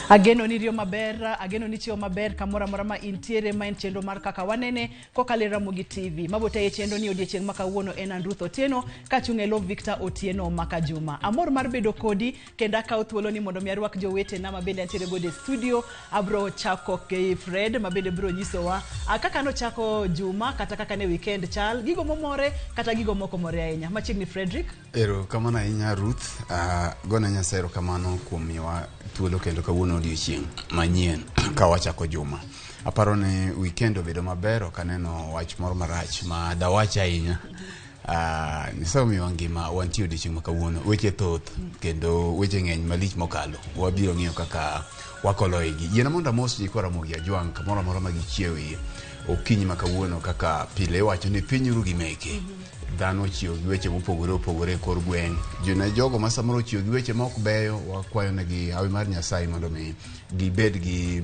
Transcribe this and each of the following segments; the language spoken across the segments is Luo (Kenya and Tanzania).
Ageno ni rio maber, ageno ni chio maber kamora mora ma intiere ma en chendo mar kaka wanene kokale Ramogi TV. Mabote ye chendo ni odiechieng' maka wuono en Ruth Otieno ka chunge lo Victor Otieno maka Juma. Amor mar bedo kodi kenda ka thuolo ni mondo mi arwak jowete na mabende antiere gode studio abro chako ke Fred mabende bro nyisowa kaka no chako Juma kata kaka ne weekend chal gigo momore kata gigo moko more ahinya. Machiegni Frederick. Ero kamana ahinya Ruth, gona nyasero kamano kuom miwa thuolo kendo kawuono odiechieng' manyien ka wachako juma. Aparo ne weekend obedo maber, kaneno wach moro marach ma dawach ahinya. Nisawo miwa ngima wantie odiechieng' makawuono, weche thoth kendo weche ng'eny malich mokalo. Wabiro ng'iyo kaka wakolo igi. Yiena mondo mos ji kora Ramogi Ajwang' kamoro moro ma gichiewi okinyi makawuono kaka pile wacho ni piny ru gi meke. Dhano chiwo gi weche mopogore opogore kor gweng'. Jona jogo ma samoro chiwo gi weche ma ok beyo, wakwayo negi hawi mar Nyasaye mondo mi gibed gi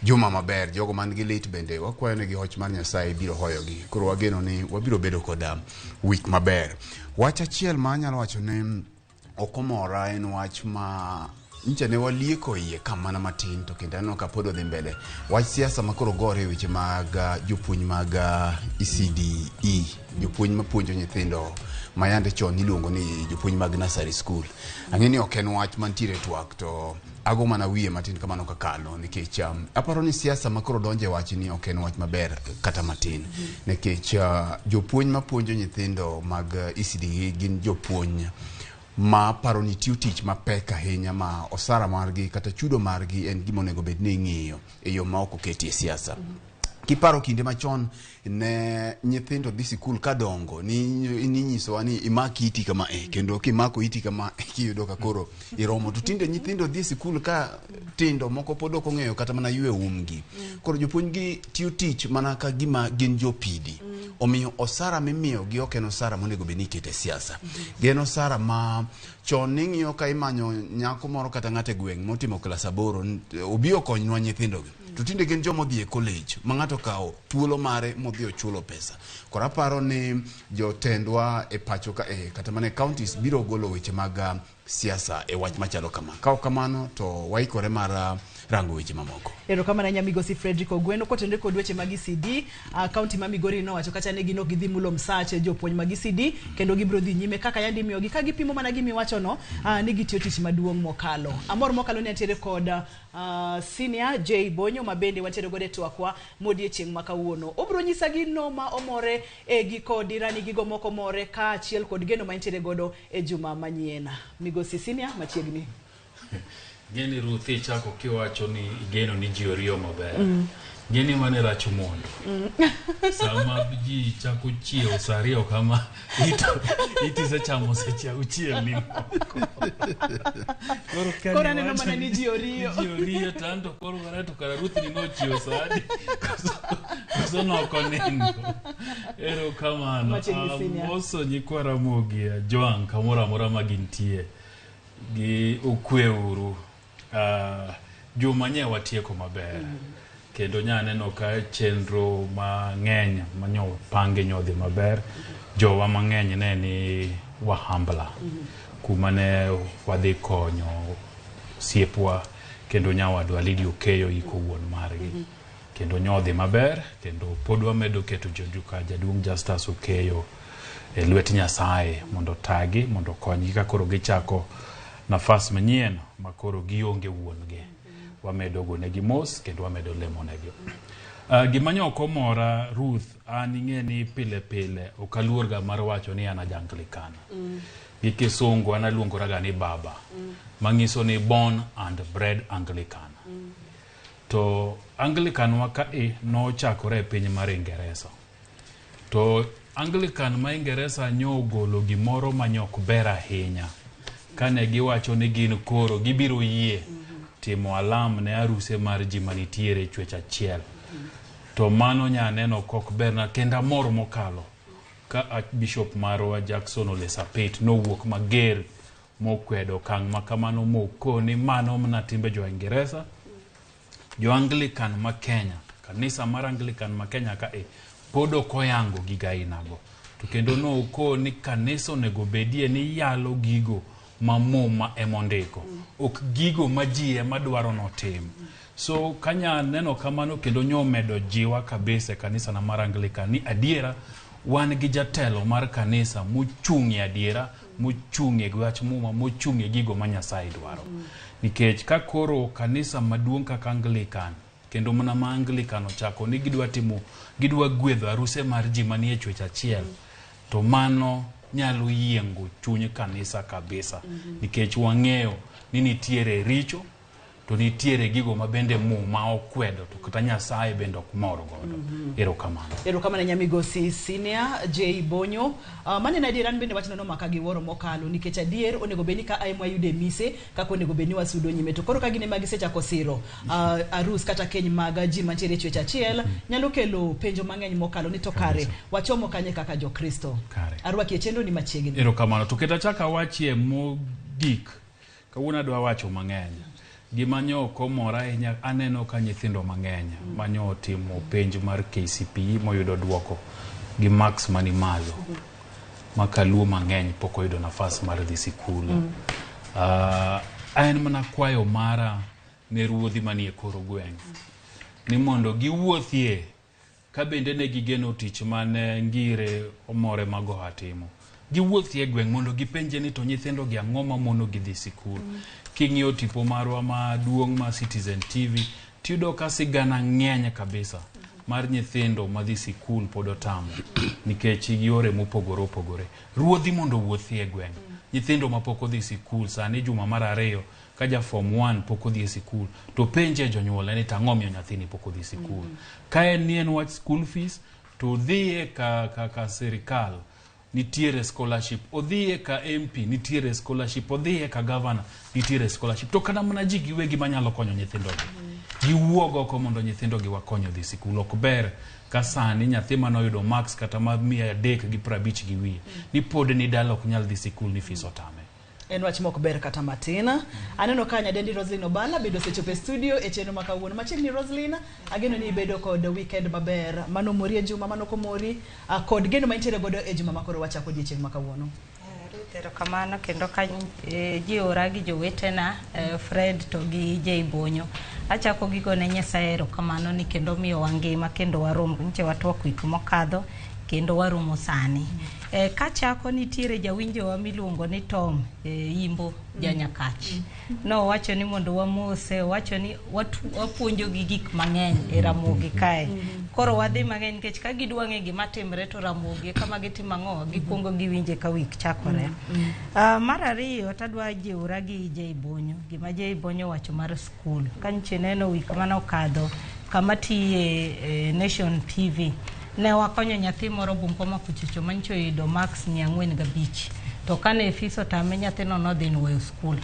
juma maber. Jogo man gi lit bende wakwayo negi hoch mar Nyasaye biro hoyogi. Koro wageno ni wabiro bedo koda week maber. Wach achiel ma anyalo wacho ne okomora en wach ma nche ne walieko iye kamana matin to kendo aneno ka pod odhi mbele. Wach siasa makoro gore weche mag jopuonj mag ECDE, jopuonj mapuonjo nyithindo mayande chon iluongo ni jopuonj mag nursery school. Ang'eni ok en wach mantiere twak to ago mana wiye matin kamano kakalo nikech aparo ni siasa makoro donje wach ni ok en wach maber kata matin nikech jopuonj mapuonjo nyithindo mag ECDE gin jopuonj ma paro ni tiyo tich mapek ahinya ma osara margi kata chudo margi en gima onego bed ni ing'iyo e yo ma ok oketi e siasa. Kiparo kinde machon ne nyithindo dhi sikul ka dongo ni nyisowa ni imaki iti kama kendo kimako iti kama kiyudo ka koro iromo. To tinde nyithindo dhi sikul ka tindo moko pod ok ong'eyo kata mana ywe umgi. Koro jopuonj gi tiyo tich mana ka gima gin jopidi. Omiyo osara mimiyo gi ok en osara monego bed ni ikete siasa. Gen osara ma chon ning'iyo ka imanyo nyako moro kata ng'ate gweng' motimo klas 8 obiro konynwa nyithindo gi. To tinde gen jomo dhi e college ma ng'ato kao thuolo mare modhi ochulo pesa. Kora paro ni jotendwa e pacho ka kata mane counties biro golo weche mag siasa e wach machalo kama. Kao kamano to waikore mar rango weche mamoko. Ero kama na Nyamigosi Frederick Ogweno kotende kod weche mag ECD, county ma Migori no wacho kacha ne gino gidhi mulo msache jopuonj mag ECD kendo gibro dhi nyime kaka yandi miyo gi ka gipimo mana gimi wacho no ni gitiyo tich maduong' mokalo. Amor mokalo ne atiere kod senior J Bonyo mabende wantiere gode twakwa modiechieng' makawuono. Obro nyisa gino ma omore e giko dirani gigo moko more ka achiel kod geno ma intiere godo e juma manyien. Migosi senior machiegni. Geni Ruthi chako kiwacho ni geno ni ji orio maber. Geni mane racho mondo. Sama ji chako chiewo sario kama iti se chamo se chiewo ni. Kora neno mana ni ji orio. Ji orio tanto koro wanato kara Ruthi ni no chiewo sadi. Koso konendo. Ero kamano. Moso nyikwa Ramogi Ajwang' kamora mora magintie. Gi ukweuru. Juma nye watieko maber. Kendo nyaneno ka chenro mang'eny manyo pange nyodhi maber. Jowa mang'eny ne ni Wahambla. Kumane wadhi konyo siepwa kendo nyawadwa Lydia Okeyo iko wuon margi. Kendo nyodhi maber kendo pod wamedo keto joduka jaduong' Justus Okeyo e lwet Nyasaye mondo tagi mondo konyi ka koro gichako nafas manyien makoro gionge wuongi. Wamedo gonegi mos kendo wamedo lemonegi. Gimanyo komora Ruth an ing'eni pile pile okaluorga mar wacho ni an Anglican. Gi kisungu an aluongora ni baba. Mangiso ni born and bred Anglican. To Anglican waka no chakore e piny mar Ingereza. To Anglican ma Ingereza nyo golo gimoro manyok ber ahinya. Kane giwacho ni gin koro gibiro yie timo alam ne aruse mar ji manitiere chwech achiel. To mano nyaneno kok berna kenda mor mokalo ka Archbishop marwa Jackson Ole Sapit no wuok mager mokwedo kang' makamano mokoni mano mna timbe jo Ingereza. Jo Anglican ma Kenya, kanisa mar Anglican ma Kenya ka podo koyango giga inago. To kendo no okoni kanisa onego bedie ni yalo gigo mamuma emondiko ok gigo majie madwaro notim so kanya neno kamano kendo nyomedo jiwa kabisa kanisa na mar Anglican ni adiera wan gi jatelo mar kanisa muchungi adiera muchungi gwach muma muchungi gigo ma Nyasaye dwaro nikech ka koro kanisa maduong' kaka Anglican kendo mana ma Anglican ochako ni gidwa gwedho aruse mar ji manie chwech achiel to mano nyalo yiengo chuny kanisa kabisa nikech wang'eyo ni nitiere richo to nitiere gigo mabende ma okwedo to kata Nyasaye bende ok mor godo erokamano nyamigosi Senior J Bonyo mane na diran bende wachno no maka gi woro mokalo nikech adier onego beni ka ai mwayude mise kako onego beni wasudo nyime to koro ka gine magi sechako siro arus kata keny maga ji mantiere chwech achiel nyalo kelo penjo mang'eny mokalo ni to kare wachomo kanye kaka jo Kristo arwaki chendo ni machiegni erokamano to keta chaka wachie mogik kawuono adwa wacho mang'eny gimanyo komora ahinya aneno ka nyithindo mang'eny manyo timo penj mar KCPE moyudo duoko gi marks mani malo makaluo mang'eny pok oyudo nafas mar dhi sikul en mana kwayo mara ne ruodhi manie koro gweng' ni mondo giwuothie ka bende ne gigeno tich mane ngire omore mago atimo giwuothie gweng' mondo gipenje ni to nyithindo gi ang'o ma mono gidhi sikul king'iyo tipo marwa maduong' ma Citizen TV tiyudo ka sigana ng'eny kabisa mar nyithindo madhi sikul pod otamo nikech yore mopogore opogore ruodhi mondo wuothie gweng' nyithindo mapok odhi sikul sani juma mar 2 ka ja form 1 pok odhi sikul to penje jonyuol ni tang'o miyo nyathini pok odhi sikul ka en wach school fees to dhie ka sirikal nitiere scholarship odhie ka MP nitiere scholarship odhie ka governor nitiere scholarship to kana mana ji giwegi manyalo konyo nyithindo giwuogo ko mondo nyithindo gi wakonyo dhi sikul ok ber ka sani nyathi manoyudo marks kata ma 350 gi wiye ni pod ni dala ok nyal dhi sikul ni fees otame en wach mok ber kata matina aneno ka nyadendi Roslyn Obala bedo sechope studio e cheno makawuono machiegni Roslyn ageno ni bedo kod weekend maber mano mori e juma mano komori kod geno ma intiere godo e juma makoro wachako odiechieng' makawuono erokamano kendo ka jiora gi jowetena Fred to gi J Bonyo achako gigone Nyasaye erokamano ni kendo miyo wangima kendo warom nche watwa kwik mokadho kendo warumo sani kachako nitiere jawinjo wa miluongo ni Tom Imbo Janyakachi no wacho ni mondo wamose wacho ni wapuonjo gi gik mang'eny e Ramogi kae koro wadhi mang'eny nikech ka gidwange gima timre to Ramogi kama gitimo ang'o gikuongo giwinje ka wik chakore mar ariyo tadwa jiura gi J Bonyo gima J Bonyo wacho mar skul kanche neno wik mano kadho kama tiye Nation TV ne wakonyo nyathi moro Bungoma Kuchocho mancho yudo marks 405 to kane fiso tame nyathino nodhi weyo skul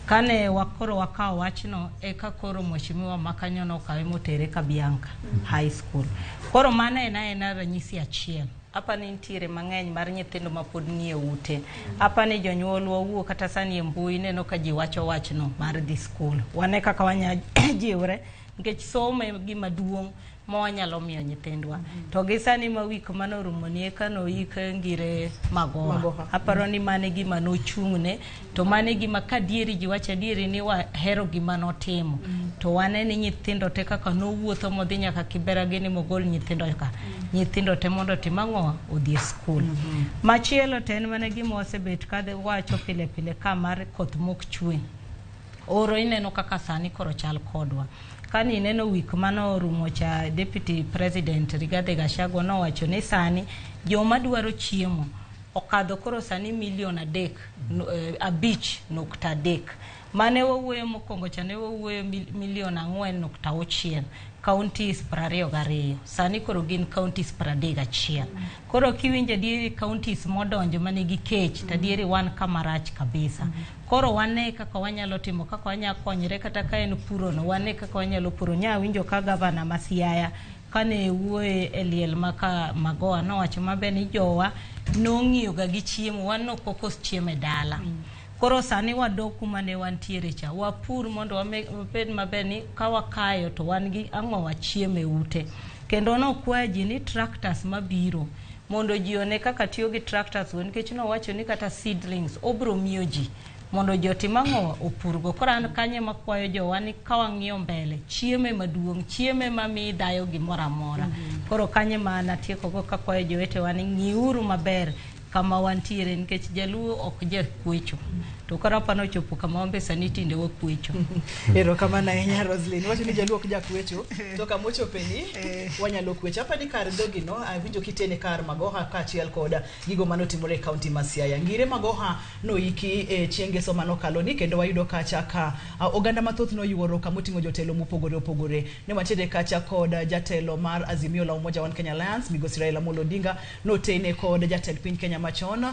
kane wakoro wakao wachno eka koro mheshimiwa makanyo no kawe motere Kabianga high school koro mana ena ranyisi achiel hapa ni ntiere mang'eny mar nyithindo ma pod nie ute hapa ni jonyuol wawuo kata sani mbui neno ka ji wacho wachno mar dhi skul wane kaka wanya jiwre nikech somo gima duong' ma wanyalo miyo nyithindwa to gisani ma wik manorumo nie kano ike ngire Magoha aparo ni mane gima nochung'ne to mane gima kadieri ji wacho adieri ni wahero gima notimo to wane ni nyithindo te kaka nowuotho modhi nyaka Kiberagi ni mogol nyithindo te mondo timang'o odhi skul machielo to en mane gima osebet kadhe wacho pile pile ka mar koth mok chwe oro ineno kaka sani koro chal kodwa kani neno wik mano rumo cha Deputy President Rigathi Gachagua no wacho ni sani joma dwaro chiemo okadho koro sani 5.3 mane wawuoye mokongo cha ne wawuoye 4.6 counties 22 sani koro gin counties 31 koro kiwinja dieri counties modonjo manigi kech tadieri wan kamarach kabisa koro wane kaka wanyalo timo kaka wanyalo konyre kata ka en puro no wane kaka wanyalo puro winjo ka gavana Masiaya kane wuoye Eliel maka Magoha no wacho mabe ni jowa nong'iyo ga gi chiemo wan no kokos chiemo e dala koro sani wadoku mane wantiere cha wapur mondo wabed maber ni ka wakayo to wan gi ang'o wachieme ute kendo no kwaji ni tractors mabiro mondo ji one kaka tiyo gi tractors nikech no wacho ni kata seedlings obro miyo ji mondo jotimang'o opurgo. Korano kanye makwayo jowa ni kawang'iyo mbele chieme maduong', chieme mami dayo gimoro amora. Koro kanye mana tieko go kakwayo jowetewa ni ng'iuru maber kama wantiere, nikech jaluo ok jakwecho. To karapa no chopo kama ombe sani tinde wakwecho. Ero kama na enya Roslyn wacho ni jaluo ok jakwecho to kama ochopeni wanyalo kwecho. Hapa ni kar dogino winjo kitene kar Magoha kaachiel koda gigo manotimore kaunti ma Siaya. Ngire Magoha no iki chienge somano kaloni kendo wayudo kacha ka oganda mathoth no yuoro kama oting'o jotelo mopogore opogore. Ne wachede kacha koda jatelo mar Azimio la Umoja One Kenya Alliance Migosi Raila Amolo Odinga no tene koda jatend piny Kenya machon